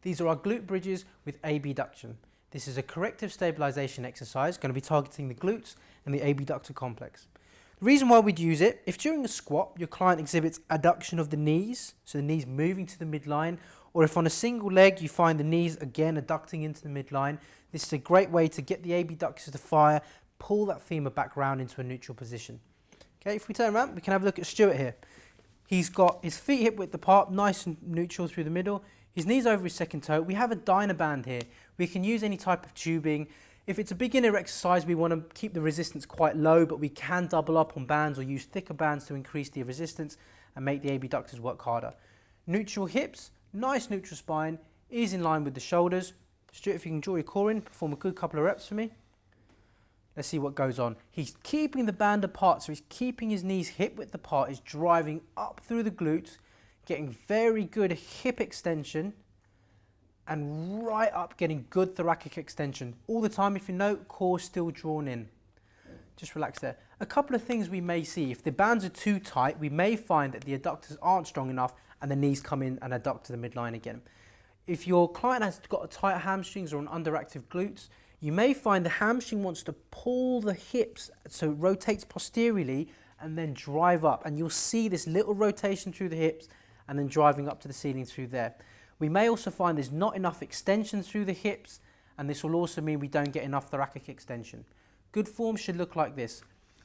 These are our glute bridges with abduction. This is a corrective stabilization exercise, going to be targeting the glutes and the abductor complex. The reason why we'd use it, if during a squat your client exhibits adduction of the knees, so the knees moving to the midline, or if on a single leg you find the knees again adducting into the midline, this is a great way to get the abductors to fire, pull that femur back round into a neutral position. Okay, if we turn around, we can have a look at Stuart here. He's got his feet hip width apart, nice and neutral through the middle. His knees over his second toe. We have a Dynaband here. We can use any type of tubing. If it's a beginner exercise, we want to keep the resistance quite low, but we can double up on bands or use thicker bands to increase the resistance and make the abductors work harder. Neutral hips, nice neutral spine, ease in line with the shoulders. Stuart, if you can draw your core in, perform a good couple of reps for me. Let's see what goes on. He's keeping the band apart, so he's keeping his knees hip width apart. He's driving up through the glutes, getting very good hip extension, and right up getting good thoracic extension. All the time, if you note, core still drawn in. Just relax there. A couple of things we may see. If the bands are too tight, we may find that the adductors aren't strong enough and the knees come in and adduct to the midline again. If your client has got a tight hamstrings or an underactive glutes, you may find the hamstring wants to pull the hips so it rotates posteriorly and then drive up. And you'll see this little rotation through the hips and then driving up to the ceiling through there. We may also find there's not enough extension through the hips, and this will also mean we don't get enough thoracic extension. Good form should look like this.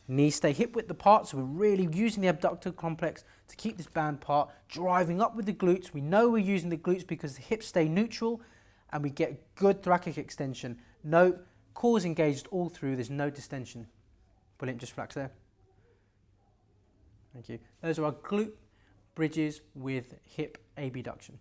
Knees stay hip width apart, so we're really using the abductor complex to keep this band apart, driving up with the glutes. We know we're using the glutes because the hips stay neutral and we get good thoracic extension. Note, core's engaged all through, there's no distension. Brilliant, just relax there. Thank you. Those are our glute bridges with hip abduction.